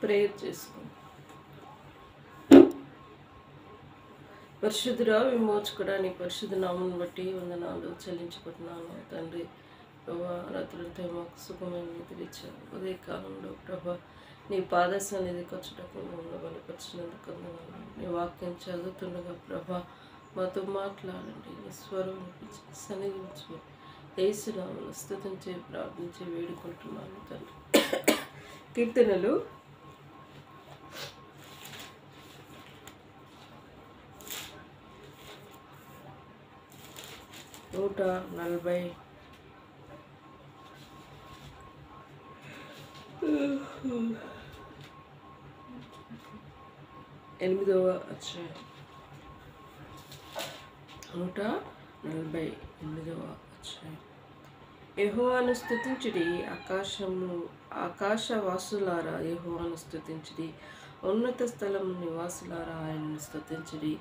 Prayer చేసుకో. పరిశుద్ధుడా, విమోచకుడా, నీ పరిశుద్ధ నామమును బట్టి వందనాలు చెల్లించుకుంటున్నాను తండ్రి. ప్రభా, రాత్రులతో మాకు సుఖమైన నిద్రించావు. ఉదయకాలంలో ప్రభా నీ పాద సన్నిధికి వచ్చటకు మమ్మల్ని బలపరిచినందుకు వందనాలు. నీ వాక్యం చదువుతుండగా ప్రభా మాతో మాట్లాడండి. నీ స్వరం వినిపించి సన్నిధించి యేసునామమున స్తుతించి ప్రార్థించి వేడుకుంటున్నాను తండ్రి. కీర్తనలు 148వ అధ్యాయం. 148వ అధ్యాయం. యెహోవాను స్తుతించుడి, ఆకాశవాసులారా యెహోవాను స్తుతించుడి. ఉన్నత స్థలం నివాసులారా ఆయనను స్తుతించుడి.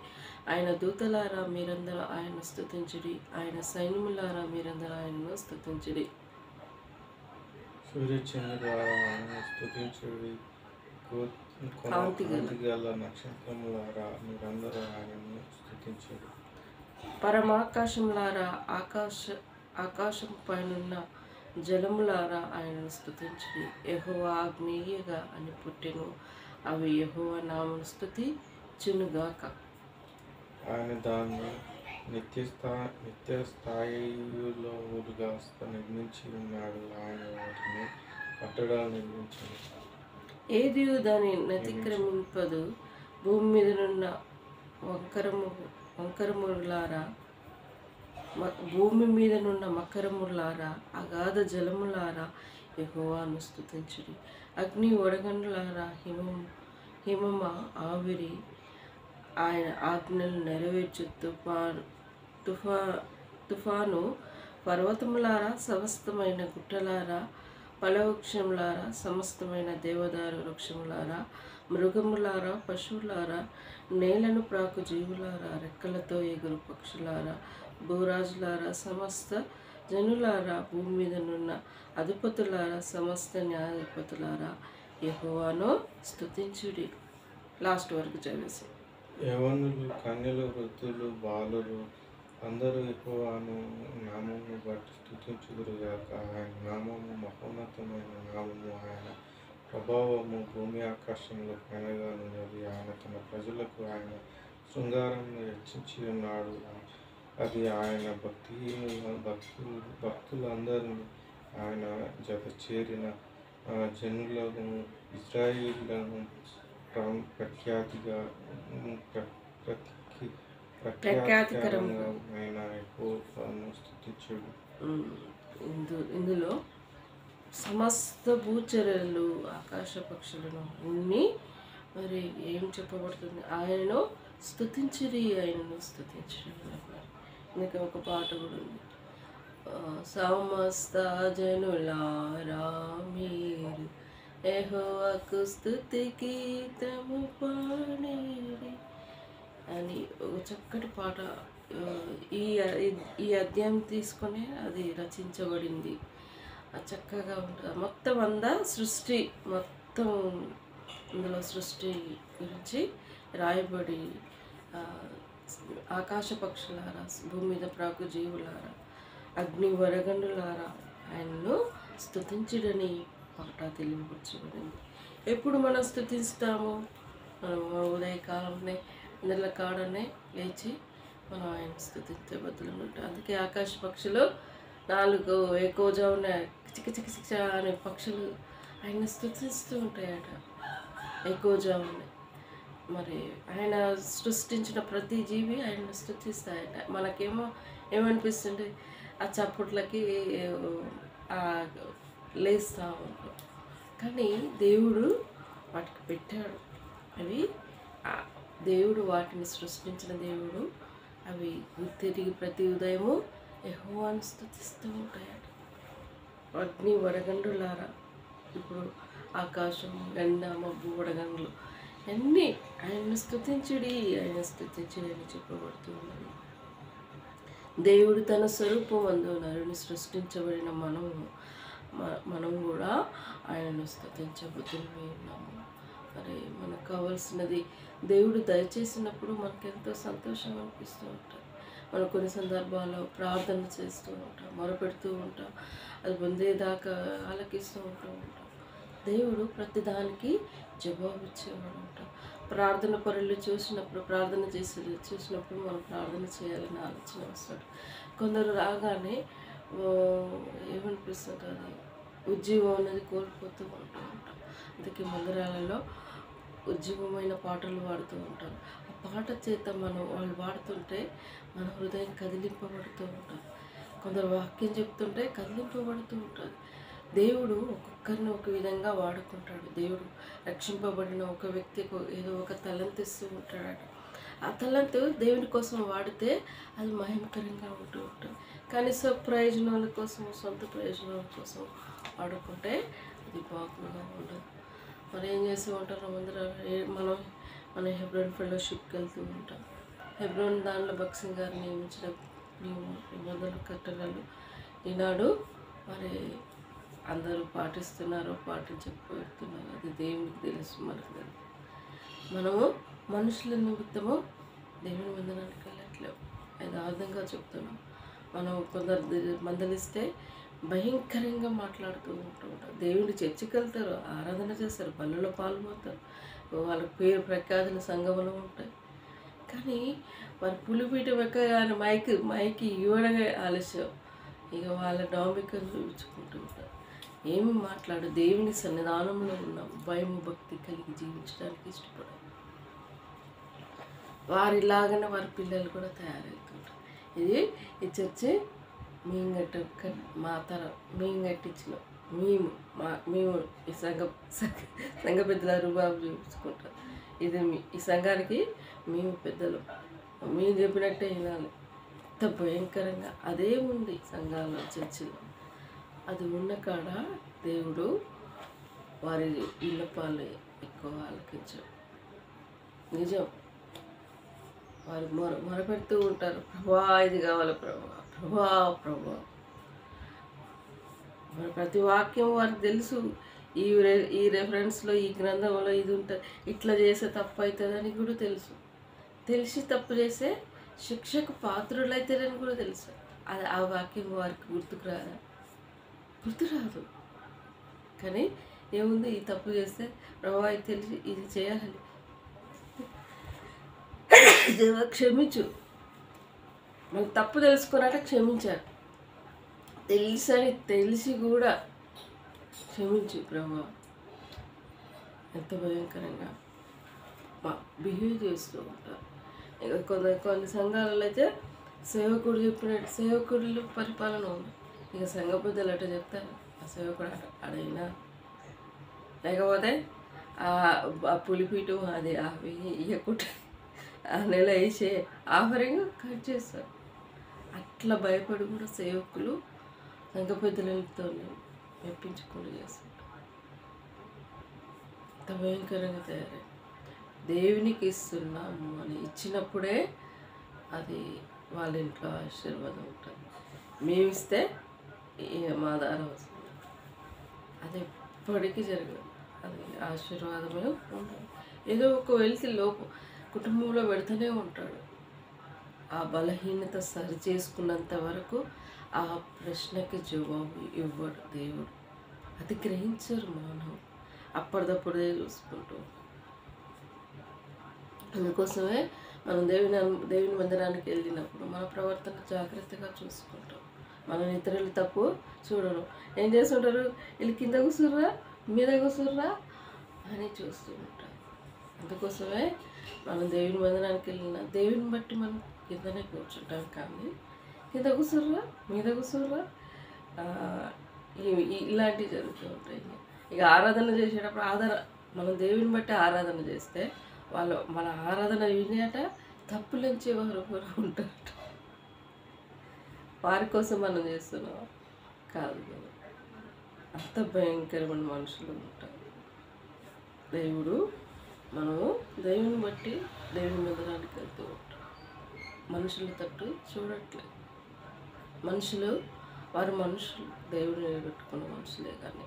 ఆయన దూతలారా మీరందరూ ఆయనను స్తుతించుడి. ఆయన సైన్యములారా మీరందరూ ఆయనను స్తుతించుడి. సూర్యచంద్రులారా ఆయనను స్తుతించుడి. కాంతిగల నక్షత్రములారా మీరందరూ ఆయనను స్తుతించుడి. పరమాకాశములారా ఆకాశం పైనున్న జలములారా ఆయనను స్తుతించుడి. యెహోవా ఆజ్ఞేయగా అని పుట్టెను, అవి యెహోవా నామమును స్తుతించునుగాక. ఆయన దాన్ని నిత్య స్థాయిలుగా నిర్మించి ఉన్నాడు. ఆయన వాటిని కట్టడాలు నిర్మించాడు. ఏదియు దాని నతిక్రమింపదు. భూమి మీదనున్న భూమి మీదనున్న మకరములారా అగాధ జలములారా యెహోవాను స్తుతించుడి. అగ్ని వడగండ్లారా హిమమ ఆవిరి ఆయన ఆజ్ఞలు నెరవేర్చు తుఫాను పర్వతములారా సమస్తమైన గుట్టలారా ఫలవృక్షములారా సమస్తమైన దేవదారు వృక్షములారా మృగములారా పశువులారా నేలను ప్రాకు జీవులారా రెక్కలతో ఎగురు పక్షులారా భూరాజులారా సమస్త జనులారా భూమి మీదనున్న అధిపతులారా సమస్త న్యాయాధిపతులారా యెహోవాను స్తుతించుడి. లాస్ట్ వరకు చదివేసి. యవ్వనులు, కన్యలు, వృద్ధులు, బాలురు అందరూ యెహోవాను నామమును బట్టి స్తుతించుదురుగాక. ఆయన నామము మహోన్నతమైన నామము. ఆయన ప్రభావము భూమి ఆకాశముల పైనగా ఉన్నది. ఆయన తన ప్రజలకు ఆయన శృంగారమును హెచ్చించి ఉన్నాడు. అది ఆయన భక్తులందరినీ ఆయన జత చేరిన జనులను ఇశ్రాయేలులను ప్రఖ్యాతికరంగా ఆయన యెహోవాను స్తుతించుడు. ఇందులో సమస్త భూచరులు ఆకాశ పక్షులను అన్నీ మరి ఏం చెప్పబడుతుంది? ఆయనను స్తుతించుడి, ఆయనను స్తుతించుడి. ఇంకా ఒక పాట కూడా ఉంది. సమస్త జనులారా మీరు యెహోవాకు స్తుతి గీతము పాడేడి అని ఒక చక్కటి పాట ఈ అధ్యాయం తీసుకొని అది రచించబడింది. చక్కగా ఉంటుంది. మొత్తం అంతా సృష్టి, మొత్తం ఇందులో సృష్టి గురించి రాయబడి ఆకాశ పక్షులారా భూమి మీద ప్రాకు జీవులారా అగ్ని వరగండులారా ఆయనను స్తుతించుడని పాట తెలియపరచబడింది. ఎప్పుడు మనం స్తుతిస్తాము? మనం ఉదయకాలంలో నెల కాడనే లేచి మనం ఆయన స్తుతించే బదులు ఉంటాం. అందుకే ఆకాశ పక్షులు 4 ఎక్కువజామున చికిచికిచిక అనే పక్షులు ఆయన స్తుతిస్తూ ఉంటాయట ఎక్కువజామున. మరి ఆయన సృష్టించిన ప్రతి జీవి ఆయన స్తుతిస్తాయట. మనకేమో ఏమనిపిస్తుంది? ఆ చప్పట్లకి లేస్తూ ఉంటాం. కానీ దేవుడు వాటికి పెట్టాడు. అవి దేవుడు వాటిని సృష్టించిన దేవుడు అవి తిరిగి ప్రతి ఉదయము యెహోవాను స్తుతిస్తూ ఉంటాయట. అగ్ని వడగండ్రులారా, ఇప్పుడు ఆకాశం ఎండ మబ్బు వడగండ్లు అన్నీ ఆయన్ని స్తుతించుడి, ఆయన స్తుతించుడి అని చెప్పబడుతూ ఉన్నది. దేవుడు తన స్వరూపమందు నరుని సృష్టించబడిన మనం కూడా ఆయనను స్తుతించబుద్ధులమై ఉన్నాము. మరి మనకు కావాల్సినది దేవుడు దయచేసినప్పుడు మనకు ఎంతో సంతోషం అనిపిస్తూ ఉంటుంది. మనం కొన్ని సందర్భాల్లో ప్రార్థన చేస్తూ ఉంటాం, మొరపెడుతూ ఉంటాం, అది పొందేదాకా ఆలకిస్తూ ఉంటాం. దేవుడు ప్రతిదానికి జవాబు ఇచ్చేవాడు ఉంటాం. ప్రార్థన పరులు ప్రార్థన చూసినప్పుడు మనం ప్రార్థన చేయాలని ఆలోచన వస్తాడు. కొందరు రాగానే ఏమనిపిస్తుంటుంది, ఉజ్జీవం అనేది కోల్పోతూ ఉంటాం. అందుకే మందిరాలలో ఉజ్జీవమైన పాటలు పాడుతూ ఉంటారు. ఆ పాట చేత వాళ్ళు పాడుతుంటే మన హృదయం కదిలింపబడుతూ ఉంటుంది. కొందరు వాక్యం చెప్తుంటే కదిలింపబడుతూ ఉంటుంది. దేవుడు ఒక్కొక్కరిని ఒక విధంగా వాడుకుంటాడు. దేవుడు రక్షింపబడిన ఒక వ్యక్తికి ఏదో ఒక తలంతు ఇస్తూ ఉంటాడట. ఆ తలంతు దేవుని కోసం వాడితే అది మహిమకరంగా ఉంటూ ఉంటుంది. కానీ ప్రయోజనాల కోసం, సొంత ప్రయోజనాల కోసం వాడుకుంటే అది బాగుంగా ఉండదు. మరి ఏం చేస్తూ ఉంటారు మన హెబ్రోన్ ఫెలోషిప్కి వెళ్తూ ఉంటాం. హెబ్రోన్ దానిలో భక్సింగ్ గారు నియమించిన నిబంధనలు కట్టడాలు ఈనాడు మరి అందరూ పాటిస్తున్నారో పాటించకపోతున్నారు, అది దేవునికి తెలుసు, మనకు తెలుసు. మనము మనుషుల నిమిత్తము దేవుని మందిరానికి వెళ్ళట్లేము. యథార్థంగా చెప్తున్నాం. మనం కొందరు మందలిస్తే భయంకరంగా మాట్లాడుతూ ఉంటారు. దేవుని చర్చికి వెళ్తారు, ఆరాధన చేస్తారు, బళ్ళలో పాల్గొతారు, వాళ్ళకి పేరు ప్రఖ్యాతులు సంఘంలో ఉంటాయి. కానీ వారి పులిపీట వెక్కగానే మైకి ఇవ్వడమే ఆలస్యం. ఇక వాళ్ళ డాంబికను చూపించుకుంటూ ఉంటారు. ఏమి మాట్లాడు, దేవుని సన్నిధానంలో ఉన్నాం, భయం భక్తి కలిగి జీవించడానికి ఇష్టపడాలి. వారిలాగానే వారి పిల్లలు కూడా తయారవుతుంటారు. ఈ చర్చి మేము మా తరం మేము కట్టించినాం, మేము ఈ సంఘ పెద్దల రూబాబు చూపించుకుంటాం. ఇది ఈ సంఘానికి మేము పెద్దలు, మేము చెప్పినట్టే వినాలి. ఎంత భయంకరంగా అదే ఉంది సంఘాల్లో, చర్చిలో. అది ఉన్న కాడ దేవుడు వారి విన్నపాలు ఎక్కువ ఆలకించాడు. నిజం. వారు మొరపెడుతూ ఉంటారు, ప్రభా ఇది కావాలి, ప్రభా. మరి ప్రతి వాక్యం వారికి తెలుసు. ఈ రెఫరెన్స్లో, ఈ గ్రంథంలో ఇది ఉంటుంది, ఇట్లా చేసే తప్పు అవుతుందని కూడా తెలుసు. తెలిసి తప్పు చేసే శిక్షకు పాత్రులైతారని కూడా తెలుసు. అది ఆ వాక్యం వారికి గుర్తురాదు. కానీ ఏముంది, ఈ తప్పు చేస్తే ప్రభా ఇది తెలిసి ఇది చేయాలని, క్షమించు. మన తప్పు తెలుసుకున్నట్ట క్షమించారు, తెలిసి కూడా క్షమించు ప్రభా. ఎంత భయంకరంగా బిహేవ్ చేస్తూ ఉంటారు. ఇక కొన్ని సంఘాలలో అయితే సేవకుడు పరిపాలన ఉంది. ఇక సంఘ పెద్దలు అట్లా చెప్తారు, ఆ సేవకుడు అడైనా, లేకపోతే ఆ పులిపీటు అది అవి ఇవ్వకుండా ఆ నెల వేసే ఆఫరింగ్ కట్ చేస్తారు. అట్లా భయపడి కూడా సేవకులు సంఘ పెద్దలతో మెప్పించుకుంటూ చేస్తుంటారు. అంత భయంకరంగా తయారై దేవునికి ఇస్తున్నాము అని ఇచ్చినప్పుడే అది వాళ్ళ ఇంట్లో ఆశీర్వాదం ఉంటుంది. మేమిస్తే మా ద్వారా వస్తుంది, అది ఎప్పటికీ జరగదు. అది ఆశీర్వాదమే ఉంటుంది. ఏదో ఒక వెలితి కుటుంబంలో పెడుతూనే ఉంటాడు. ఆ బలహీనత సరి చేసుకున్నంత వరకు ఆ ప్రశ్నకి జవాబు ఇవ్వడు దేవుడు. అది గ్రహించరు మానవుడు, అప్పటిదప్పుడే చూసుకుంటూ. అందుకోసమే మనం దేవుని మందిరానికి వెళ్ళినప్పుడు మన ప్రవర్తన జాగ్రత్తగా చూసుకుంటాం. మనం ఇతరులు తప్పు చూడరు. ఏం చేస్తుంటారు, వీళ్ళు కింద కూర్చుర్రా మీద కూర్చుర్రా అని చూస్తూ ఉంటారు. అందుకోసమే మనం దేవుని మందిరానికి వెళ్ళిన దేవుని బట్టి మనం కిందనే కూర్చుంటాం. కానీ కింద కూర్చుర్రా మీద కూర్చుర్రా ఇలాంటివి జరుగుతూ ఉంటాయి. ఇక ఆరాధన చేసేటప్పుడు మనం దేవుని బట్టి ఆరాధన చేస్తే మన ఆరాధన వినేట తప్పులంచేవారు కూడా ఉంటారు. వారి కోసం మనం చేస్తున్నాం కాదు కదా. అంత భయంకరమైన మనుషులు ఉంటారు. మనము దేవుని బట్టి దేవుని మందిరానికి వెళ్తూ ఉంటాం. మనుషుల తట్టు చూడట్లేదు. వారు మనుషులు, దేవుడిని నిలబెట్టుకున్న మనుషులే. కానీ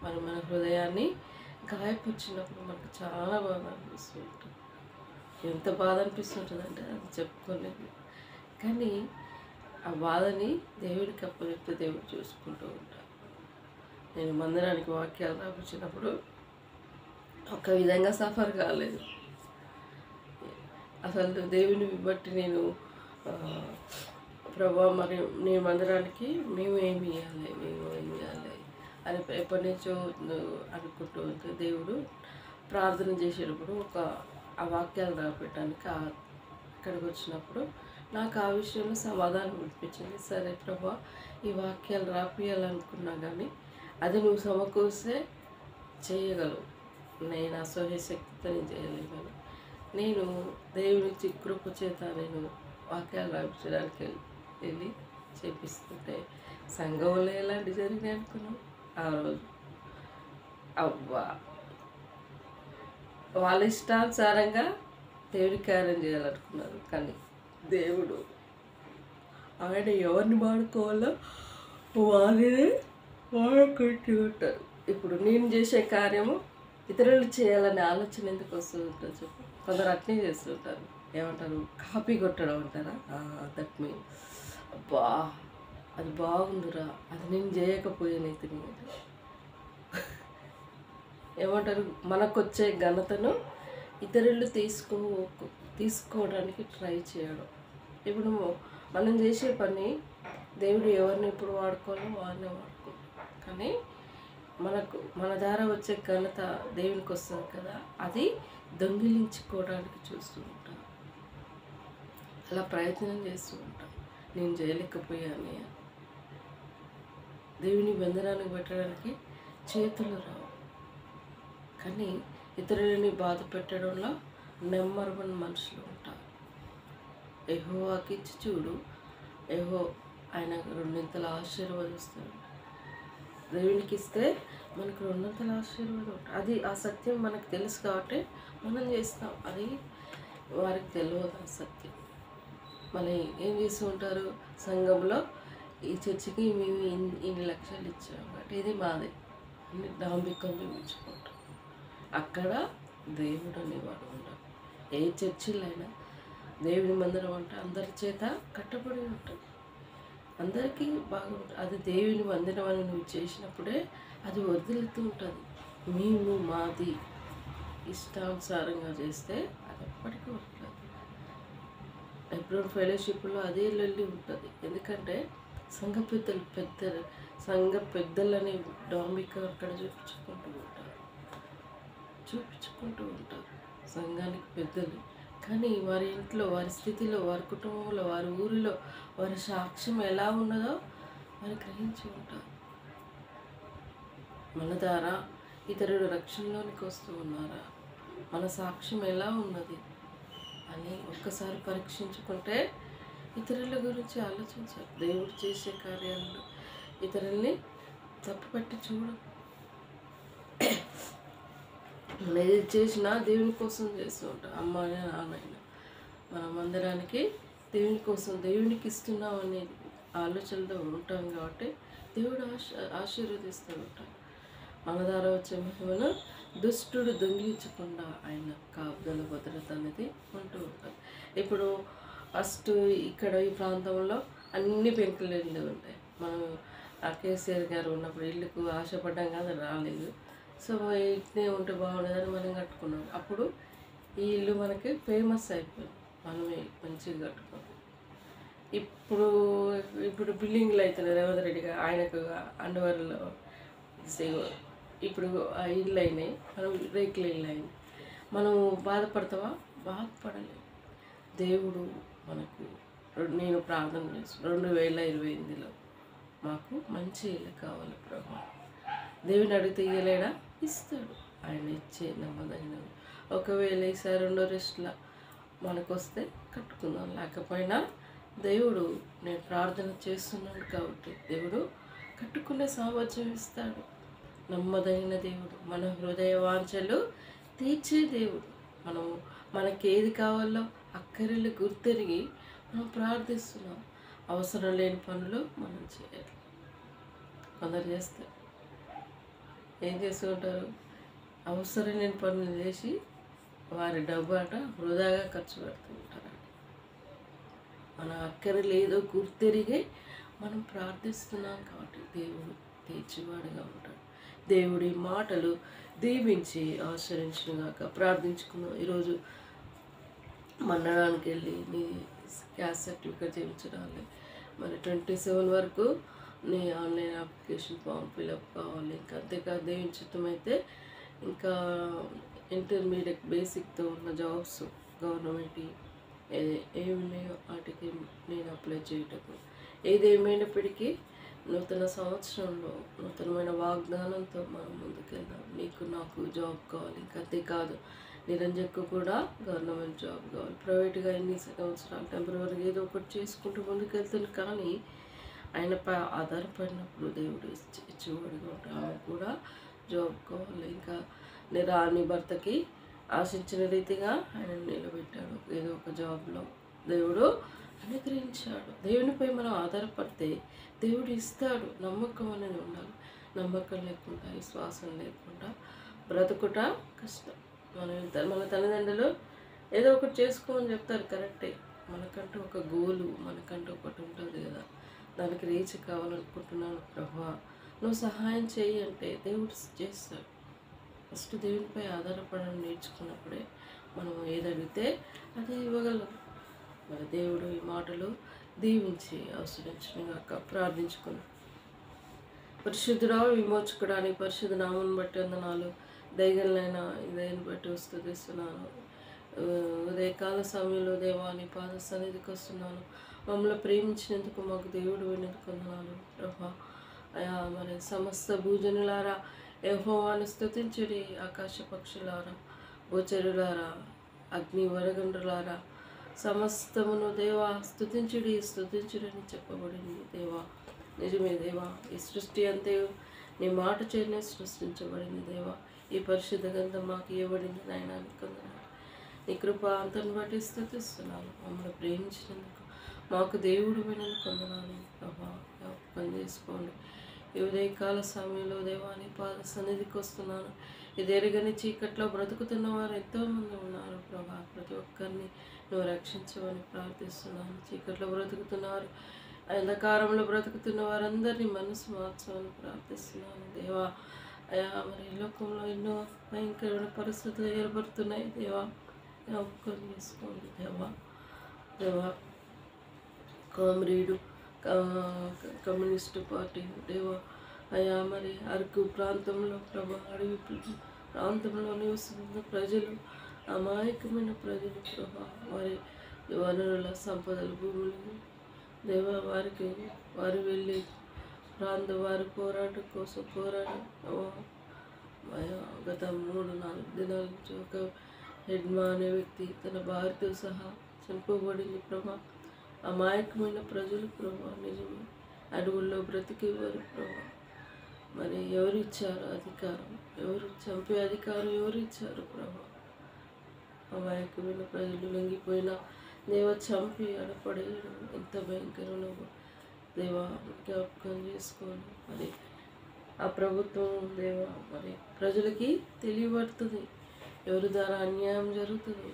మన హృదయాన్ని గాయపరిచినప్పుడు మనకు చాలా బాధ అనిపిస్తూ ఉంటుంది. ఎంత బాధ అనిపిస్తుంటుందంటే అది చెప్పుకోలేదు. కానీ ఆ బాధని దేవుడికి అప్పచెప్తే దేవుడు చూసుకుంటూ ఉంటాడు. నేను మందిరానికి వాక్యాలు రాపించినప్పుడు ఒక విధంగా సఫర్ కాలేదు. అసలు దేవుని బట్టి నేను ప్రభా మరి నేను మందిరానికి మేము ఏమి ఇవ్వాలి అని ఎప్పటి నుంచో అనుకుంటూ ఉంటే దేవుడు ప్రార్థన చేసేటప్పుడు ఆ వాక్యాలు రాపెట్టడానికి అక్కడికి వచ్చినప్పుడు నాకు ఆ విషయంలో సమాధానం అనిపించింది. సరే ప్రభా, ఈ వాక్యాలు రాపియాలనుకున్నా కానీ అది నువ్వు సమకూరిస్తే చేయగలవు, నేను అసహ్య శక్తితో నేను చేయలేను. నేను దేవుని కృప చేత నేను వాక్యాలు రాయించడానికి వెళ్ళి చేపిస్తుంటే సంఘంలో ఎలాంటి జరిగినాయి అనుకున్నాం. ఆ రోజు అవ్వా వాళ్ళ ఇష్టానుసారంగా దేవుడి కార్యం చేయాలనుకున్నారు. కానీ దేవుడు ఆయన ఎవరిని వాడుకోవాలో వారిని వాడుకుంటూ ఉంటారు. ఇప్పుడు నేను చేసే కార్యము ఇతరులు చేయాలనే ఆలోచన ఎందుకు వస్తూ ఉంటుంది చెప్పు. కొందరు అట్నే చేస్తుంటారు. ఏమంటారు, కాపీ కొట్టడం అంటారా, దట్ మీన్ అబ్బా అది బాగుందిరా, అది నేను చేయకపోయానైతే ఏమంటారు, మనకు వచ్చే ఘనతను ఇతరులు తీసుకోవడానికి ట్రై చేయడం. ఇప్పుడు మనం చేసే పని దేవుడు ఎవరిని ఇప్పుడు వాడుకోవాలో వారిని వాడుకోవాలి. కానీ మన ద్వారా వచ్చే ఘనత దేవునికి వస్తుంది కదా, అది దొంగిలించుకోవడానికి చూస్తూ ఉంటాం. అలా ప్రయత్నం చేస్తూ ఉంటాం. నేను చేయలేకపోయాను, దేవుని బంధనానికి పెట్టడానికి చేతులు రావు. కానీ ఇతరులని బాధ పెట్టడంలో నెంబర్ 1 మనుషులు ఉంటారు. యెహోవాకి ఇచ్చి చూడు, ఆయన 2 ఆశీర్వదిస్తాడు. దేవునికి ఇస్తే మనకు 2 ఆశీర్వాదం ఉంటుంది. అది ఆ సత్యం మనకు తెలుసు కాబట్టి మనం చేస్తాం. అది వారికి తెలియదు ఆ సత్యం. మళ్ళీ ఏం చేస్తూ ఉంటారు, సంఘంలో ఈ చర్చికి మేము ఇన్ని లక్షలు ఇచ్చాం కాబట్టి ఇది మాదే అని డాంబికం చూపించుకుంటాం. అక్కడ దేవుడు అనేవాడు ఉండడు. ఏ చర్చిలో అయినా దేవుని మందిరం అంటే అందరి చేత కట్టబడి ఉంటుంది, అందరికీ బాగుంటుంది. అది దేవుని మందిరం అని నువ్వు చేసినప్పుడే అది వదిలితూ ఉంటుంది. మేము మాది ఇష్టానుసారంగా చేస్తే అది ఎప్పటికీ ఉంటుంది. ఎప్పుడు ఫెలోషిప్లో అదే లొల్లి ఉంటుంది. ఎందుకంటే సంఘ పెద్దలని డాంబిక అక్కడ చూపించుకుంటూ ఉంటారు సంఘానికి పెద్దలు. కానీ వారి ఇంట్లో, వారి స్థితిలో, వారి కుటుంబంలో, వారి ఊరిలో వారి సాక్ష్యం ఎలా ఉన్నదో వారు గ్రహించి ఉంటారు. మన ద్వారా ఇతరుడు రక్షణలోనికి వస్తూ ఉన్నారా, మన సాక్ష్యం ఎలా ఉన్నది అని ఒక్కసారి పరీక్షించుకుంటే ఇతరుల గురించి ఆలోచించాలి. దేవుడు చేసే కార్యాలను ఇతరుల్ని తప్పుపట్టి చూడం. మనం ఏది చేసినా దేవుని కోసం చేస్తూ ఉంటాం. అమ్మాయి నాన్నైనా మన మందిరానికి దేవుని కోసం, దేవునికి ఇస్తున్నాం అనే ఆలోచనతో ఉంటాం కాబట్టి దేవుడు ఆశీర్వదిస్తూ ఉంటాం. మన ద్వారా వచ్చే మహిమను దుష్టుడు దొంగిలించకుండా ఆయన కాపుదల భద్రత అనేది ఉంటూ ఉంటుంది. ఇప్పుడు ఫస్ట్ ఇక్కడ ఈ ప్రాంతంలో అన్ని పెంకులు ఇళ్ళు ఉంటాయి. మనం కేసీఆర్ గారు ఉన్నప్పుడు ఇల్లుకు ఆశపడ్డాం కానీ రాలేదు. సో ఇట్నే ఉంటే బాగుండేదని మనం కట్టుకున్నాం. అప్పుడు ఈ ఇల్లు మనకి ఫేమస్ అయిపోయింది, మనమే మంచిగా కట్టుకున్నాం. ఇప్పుడు బిల్డింగ్లు అవుతున్నాయి. రేవంత్ రెడ్డి గారు ఆయనకు అండవర్లో ఇప్పుడు ఆ ఇల్లు అయినాయి, మనం రేకుల ఇల్లు అయింది. మనం బాధపడతావా? బాధపడలేదు. దేవుడు మనకు నేను ప్రార్థన చేస్తాను, 2028లో మాకు మంచి ఇల్లు కావాలి ప్రభు. దేవుని అడిగితే ఇయ్యలేడా? ఇస్తాడు. ఆయన ఇచ్చే నమ్మదగినది. ఒకవేళ ఈసారి 2వ రెస్ట్లో మనకు వస్తే కట్టుకుందాం, లేకపోయినా దేవుడు నేను ప్రార్థన చేస్తున్నాను కాబట్టి దేవుడు కట్టుకునే సామర్థ్యం ఇస్తాడు. నమ్మదగిన దేవుడు, మన హృదయ వాంఛలు తీర్చే దేవుడు. మనకి ఏది కావాలో అక్కర్లు గుర్తెరిగి మనం ప్రార్థిస్తున్నాం. అవసరం లేని పనులు మనం చేయాలి. కొందరు చేస్తారు, ఏం చేస్తూ ఉంటారు, అవసరం లేని పనులు చేసి వారి డబ్బు అట వృధాగా ఖర్చు పెడుతూ ఉంటారట. మన అక్కర లేదో గుర్తెరిగే మనం ప్రార్థిస్తున్నాం కాబట్టి దేవుడు తీర్చివాడుగా ఉంటాడు. దేవుడి మాటలు దీవించి ఆశ్రయించుగాక. ప్రార్థించుకున్నాం. ఈరోజు మండలానికి వెళ్ళి నీ క్యాస్ట్ సర్టిఫికేట్ చేయించడాలి. మరి 27 వరకు నీ ఆన్లైన్ అప్లికేషన్ ఫామ్ ఫిలప్ కావాలి. ఇంకా అంతేకాదు దేవుని చిత్తం అయితే ఇంకా ఇంటర్మీడియట్ బేసిక్తో ఉన్న జాబ్స్ గవర్నమెంట్ ఏమి ఉన్నాయో వాటికి నేను అప్లై చేయటకు, ఏదేమైనప్పటికీ నూతన సంవత్సరంలో నూతనమైన వాగ్దానంతో మనం ముందుకెళ్దాం. నీకు నాకు జాబ్ కావాలి. ఇంకా అంతేకాదు నిరంజన్కు కూడా గవర్నమెంట్ జాబ్ కావాలి. ప్రైవేట్గా ఎన్ని సంవత్సరాలు టెంపరీగా ఏదో ఒకటి చేసుకుంటూ ముందుకెళ్తుంది. కానీ ఆయనపై ఆధారపడినప్పుడు దేవుడు ఇచ్చేవాడుగా ఉంటాడు. ఆమె కూడా జాబ్ కావాలి. ఇంకా నీ భర్తకి ఆశించిన రీతిగా ఆయన నిలబెట్టాడు. ఏదో ఒక జాబ్లో దేవుడు అనుగ్రహించాడు. దేవునిపై మనం ఆధారపడితే దేవుడు ఇస్తాడు. నమ్మకం అనేది ఉండాలి. నమ్మకం లేకుండా విశ్వాసం లేకుండా బ్రతుకుట కష్టం. మన తల్లిదండ్రులు ఏదో ఒకటి చేసుకోమని చెప్తారు, కరెక్టే. మనకంటూ ఒక గోలు, మనకంటూ ఒకటి ఉంటుంది కదా, దానికి రీచ్ కావాలనుకుంటున్నాను ప్రభువా, నువ్వు సహాయం చేయి అంటే దేవుడు చేస్తాడు. ఫస్ట్ దేవునిపై ఆధారపడడం నేర్చుకున్నప్పుడే మనం ఏదడిగితే అది ఇవ్వగలం. మరి దేవుడు ఈ మాటలు దీవించి ఆశ్రయించుగాక. ప్రార్థించుకున్నాం. పరిశుద్ధుడా, విమోచకుడా, నీ పరిశుద్ధ నామం బట్టి వందనాలు. దయగలనైనా ఇదేని బట్టి స్తుతిస్తున్నాను. ఉదయకాల సమయంలో దేవా నీ పాద సన్నిధికి వస్తున్నాను. మమ్మల్ని ప్రేమించినందుకు మాకు దేవుడు వినందుకు వందనాలు ప్రభా. అయా మరి సమస్త భూజనులారా యెహోవాను స్తుతించుడి. ఆకాశ పక్షులారా, గోచరులారా, అగ్ని వరగండ్రులారా సమస్తమును దేవా స్తుతించుడి స్తుతించుడని చెప్పబడింది. దేవా నిజమే దేవా, ఈ సృష్టి అంతే నీ మాట చేనే సృష్టించబడింది. దేవా ఈ పరిశుద్ధ గ్రంథం మాకు ఇవ్వబడింది నాయన. అనుకుంటున్నాను నీ కృప అంతను బట్టి స్తుతిస్తున్నాను. మమ్మల్ని ప్రేమించినందుకు మాకు దేవుడు వినందుకు వందనాలు ప్రభా. జ్ఞాపకం చేసుకోండి. ఈ ఉదయకాల సమయంలో దేవాని పాద సన్నిధికి వస్తున్నాను. ఇది ఎరగని చీకట్లో బ్రతుకుతున్న వారు ఎంతోమంది ఉన్నారు ప్రభా. ప్రతి ఒక్కరిని నువ్వు రక్షించమని ప్రార్థిస్తున్నాను. చీకట్లో బ్రతుకుతున్నారు, అంధకారంలో బ్రతుకుతున్న వారందరినీ మనసు మార్చమని ప్రార్థిస్తున్నాను దేవా. అయా మరి లోకంలో ఎన్నో భయంకరమైన పరిస్థితులు ఏర్పడుతున్నాయి దేవా. జ్ఞాపకం చేసుకోండి దేవా. దేవా కామ్రేడు కమ్యూనిస్టు పార్టీ దేవా. అయా మరి అరకు ప్రాంతంలో ప్రభా, అడవి ప్రాంతంలో నివసిస్తున్న ప్రజలు, అమాయకమైన ప్రజలు ప్రభా, వారి వనరుల సంపదలు, భూములు దేవా, వారు వెళ్ళి వారి పోరాటం కోసం గత 3-4 దినాల నుంచి ఒక హెడ్మా అనే వ్యక్తి తన భార్యతో సహా చనిపోబడింది ప్రభా. అమాయకమైన ప్రజలు ప్రభా, నిజమే అడవుల్లో బ్రతికేవారు ప్రభా. మరి ఎవరు ఇచ్చారు అధికారం? ఎవరు చంపే అధికారం ఎవరు ఇచ్చారు ప్రభా? అమాయకమైన ప్రజలు లొంగిపోయిన దేవ చంపి అడపడేయడం ఎంత భయంకరంలో దేవా జ్ఞాపకం చేసుకోండి. మరి ఆ ప్రభుత్వం దేవా మరి ప్రజలకి తెలియబడుతుంది ఎవరి ద్వారా అన్యాయం జరుగుతుంది.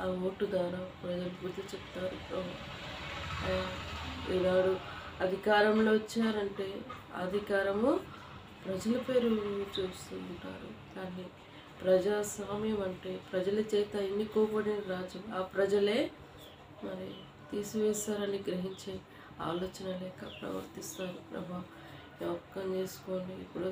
ఆ ఓటు ద్వారా ప్రజలు బుద్ధి చెప్తారు ప్రభు. ఈనాడు అధికారంలో వచ్చారంటే అధికారము ప్రజల పేరు చూస్తూ ఉంటారు. కానీ ప్రజాస్వామ్యం అంటే ప్రజల చేత ఎన్నుకోబడిన రాజ్యం, ఆ ప్రజలే మరి తీసివేస్తారని గ్రహించే ఆలోచన లేక ప్రవర్తిస్తారు ప్రభా. జ్ఞాపకం చేసుకోండి. ఇప్పుడు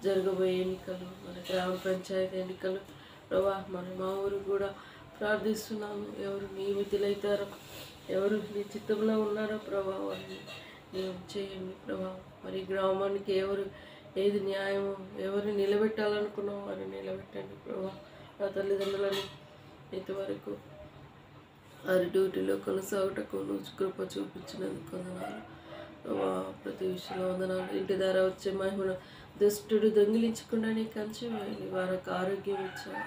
జరగబోయే ఎన్నికలు, మన గ్రామ పంచాయతీ ఎన్నికలు ప్రభా, మరి మా ఊరు కూడా ప్రార్థిస్తున్నాము. ఎవరు నియమితులైతారో, ఎవరు నీ చిత్తంలో ఉన్నారో ప్రభా వారిని నేను చేయండి ప్రభా. మరి గ్రామానికి ఎవరు ఏది న్యాయమో, ఎవరు నిలబెట్టాలనుకున్నామో వారిని నిలబెట్టండి ప్రభా. నా తల్లిదండ్రులను ఇంతవరకు వారి డ్యూటీలో కొనసాగుటకు నువ్వు కృప చూపించినందుకు వందనాలు ప్రభా. ప్రతి విషయంలో వందనాలు. ఇంటి ద్వారా వచ్చే మహిమను దుష్టుడు దొంగిలించకుండా నీకు కంచె వేయాలి. వారికి ఆరోగ్యం ఇచ్చావు,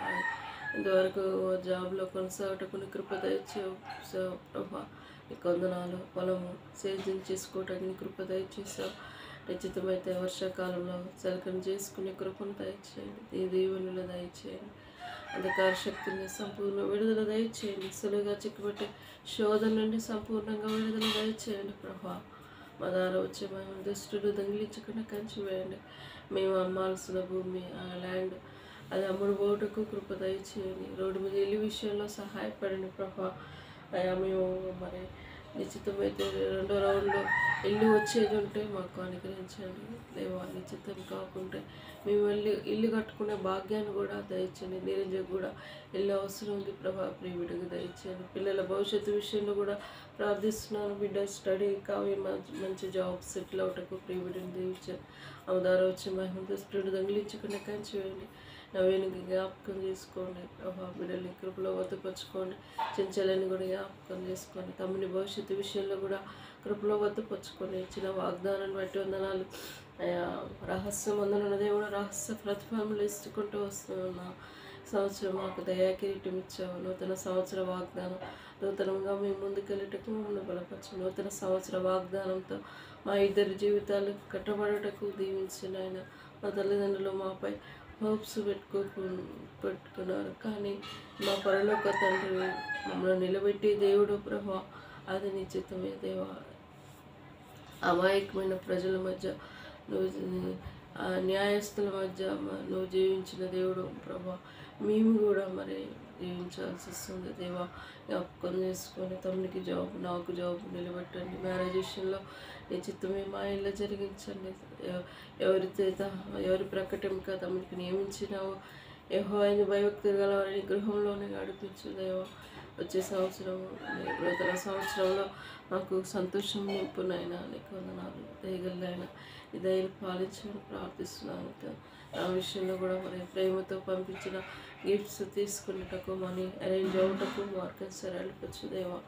ఇంతవరకు జాబ్లో కొనసాగుటకు నీ కృప దయచేసావు ప్రభా. నీకు వందనాలు. పొలము సేద్యం చేసుకోవటానికి నీ కృప దయచేసావు. నిశ్చితమైతే వర్షాకాలంలో చలకన చేసుకునే కృపను దయచేయండి, ఈ దీవెనలు దయచేయండి, అంధకార శక్తిని సంపూర్ణ విడుదల దయచేయండి, సులువుగా చిక్కుబట్టే శోధన నుండి సంపూర్ణంగా విడుదల దయచేయండి ప్రభా. మా ద్వారా వచ్చే మేము దుష్టుడు దొంగిలించకుండా కంచి వేయండి. మేము అమ్మాల్సిన భూమి, ఆ ల్యాండ్ అది అమ్ముడు పోటుకు కృప దయచేయండి. రోడ్డు మీద ఇల్లు విషయంలో సహాయపడండి ప్రభా. అయా మేము మరి నిశ్చితమైతే 2వ రౌండ్లో ఇల్లు వచ్చేది ఉంటే మాకు అనుగ్రహించండి దేవా. నిశ్చితం కాకుంటే మేము ఇల్లు కట్టుకునే భాగ్యాన్ని కూడా దయచేయండి. నిరంజన్ కూడా ఇల్లు అవసరం ఉంది ప్రభా, ప్రియబిడ్డకు దయచేయండి. పిల్లల భవిష్యత్తు విషయంలో కూడా ప్రార్థిస్తున్నాను. బిడ్డ స్టడీ కావి మంచి జాబ్ సెటిల్ అవటకు ప్రియబిడ్డను దీవించాను. ఆమె ద్వారా వచ్చి మహిమ దుష్టుడు దొంగిలించుకునే కంచి వేయండి. నవ్వేనికి జ్ఞాపకం చేసుకోండి ప్రభా. బిడ్డల్ని కృపలో వద్దపరుచుకోండి. చెంచలని కూడా జ్ఞాపకం చేసుకోండి. తమ్ముని భవిష్యత్తు విషయంలో కూడా కృపలో వద్దపరుచుకొని ఇచ్చిన వాగ్దానాన్ని బట్టి వందనాలు. రహస్యం వందన దేవుడు రహస్య ప్రతిఫలములు ఇచ్చుకుంటూ వస్తున్నా. సంవత్సరం మాకు దయాకిరీటం ఇచ్చావు. నూతన సంవత్సర వాగ్దానం నూతనంగా మేము ముందుకెళ్ళటకు మమ్మల్ని బలపరచు. నూతన సంవత్సర వాగ్దానంతో మా ఇద్దరి జీవితాలు కట్టబడటకు దీవించిన ఆయన. మా తల్లిదండ్రులు మాపై హోప్స్ పెట్టుకున్నారు, కానీ మా పరలోక తండ్రి మమ్మల్ని నిలబెట్టి దేవుడు ప్రభా, అది నిశ్చితమే దేవా. అమాయకమైన ప్రజల మధ్య నువ్వు, న్యాయస్తుల మధ్య నువ్వు జీవించిన దేవుడు ప్రభా. మేము కూడా మరి జీవించాల్సి వస్తుంది దేవా. జ్ఞాపకం చేసుకొని తమ్మునికి జాబ్, నాకు జాబ్ నిలబెట్టండి. మ్యారేజ్ విషయంలో నిశ్చితమే మా ఇళ్ళ జరిగించండి. ఎవరి ప్రకటనగా తమ్మునికి నియమించినావో యెహోవాను భయభక్తులు గలవారిని గృహంలోనే నడిపించు దేవా. వచ్చే సంవత్సరం నూతన సంవత్సరంలో మాకు సంతోషం నింపునైనా నీకు వందనాలు. దయగలైనా ఈ దయలు పాలించమని ప్రార్థిస్తున్నాను. ఆ విషయంలో కూడా మరి ప్రేమతో పంపించిన గిఫ్ట్స్ తీసుకునేటకు మనీ అరేంజ్ అవ్వటకు మార్గం సరళపచ్చు దేవా.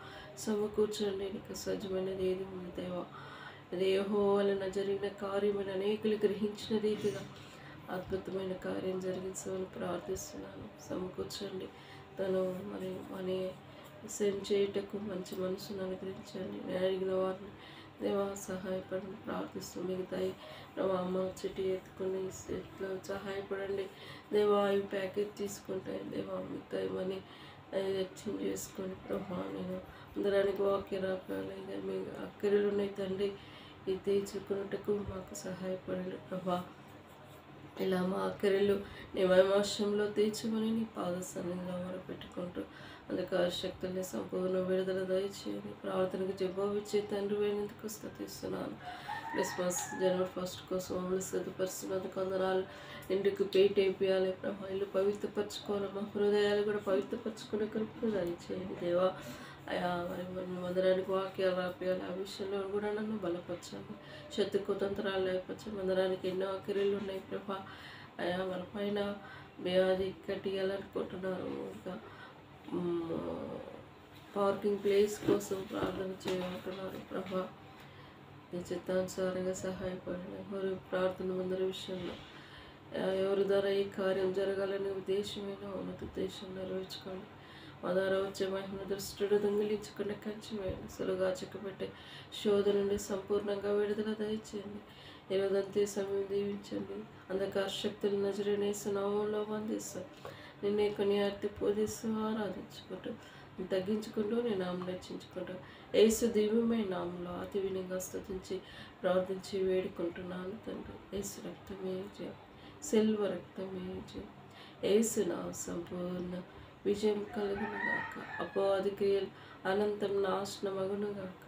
సమకూర్చండి. నీకు సజ్జమైనది ఏది ఉంది దేవా. అది యెహోవా వలన జరిగిన కార్యమైన అనేకులు గ్రహించిన రీతిగా అద్భుతమైన కార్యం జరిగించమని ప్రార్థిస్తున్నాను. సమకూర్చండి. తను మరి మనీ సెండ్ చేయుటకు మంచి మనసును అనుగ్రహించండి. నేను అడిగిన వారిని దేవా సహాయపడండి ప్రార్థిస్తూ మిగతాయి మా అమ్మ చెట్టు ఎత్తుకుని ఎట్లా సహాయపడండి దేవా. ఈ ప్యాకేజ్ తీసుకుంటాయి దేవా. మిగతాయి మనీ ఎక్స్చేంజ్ చేసుకొని ప్రభా. నేను అందరానికి వాక్య రాపాలి మీ అక్కర్లు ఉన్నాయి తండ్రి. ఇది తీర్చుకున్నట్టుకు మాకు సహాయపడండి ప్రభా. ఇలా మా అక్కర్లు నీ వైమాశ్యంలో తీర్చమని నీ పాద సన్నిధిలో మొరపెట్టుకుంటూ అంధకార శక్తుల్ని సంపూర్ణ విడుదల దయచేయండి. ప్రార్థనకు జవాబిచ్చే తండ్రి వేణిందుకు స్తుతిస్తున్నాను. క్రిస్మస్ జనవరి 1 కోసం మమ్మల్ని సిద్ధపరుస్తున్నందుకు వందనాలు. ఇంటికి పెయింట్ వేయాలి ప్రభా. ఇల్లు పవిత్రపరచుకోవాలి. మా హృదయాలు కూడా పవిత్రపరచుకునే కృపను దయచేయండి దేవా. అయా మరి మందిరానికి వాక్యాలు రాపియాలి. ఆ విషయంలో కూడా నన్ను బలపరచండి. శత్రు కుతంత్రాలు లేకపోతే మందిరానికి ఎన్నో అక్కర్లు ఉన్నాయి ప్రభా. అయా మన పైన వ్యాధి కట్టియాలనుకుంటున్నారు. ఇంకా పార్కింగ్ ప్లేస్ కోసం ప్రార్థన చేయాలంటున్నారు ప్రభా. నీ చిత్తానుసారంగా సహాయపడండి. ఎవరి ప్రార్థన మందిర విషయంలో ఎవరి ద్వారా ఈ కార్యం జరగాలనే ఉద్దేశమైన ఉన్నత ఉద్దేశం నెరవేర్చుకోండి. మా ద్వారా వచ్చే మహిమ దృష్టిడు దొంగిలించకుండా కంచి వేయండి. సులువుగా చిక్కుపెట్టే శోధ నుండి సంపూర్ణంగా విడుదల దయచేయండి. ఈరోజంతే సమయం దీవించండి. అంధకార శక్తులు నజరేయుని యేసు నామములో బంధిస్తాం. నిన్నే కొనియాడితే పూజిస్తూ ఆరాధించుకుంటూ తగ్గించుకుంటూ నేను నామం రక్షించుకుంటూ యేసు దివ్యమైన నామంలో అతి వినయంగా స్తుతించి ప్రార్థించి వేడుకుంటున్నాను తండ్రి. యేసు రక్తమే జయం, సిల్వ రక్తమే జయం. యేసు నా సంపూర్ణ విజయం కలుగునుగాక. అపవాది క్రియలు అనంతం నాశనమగునుగాక.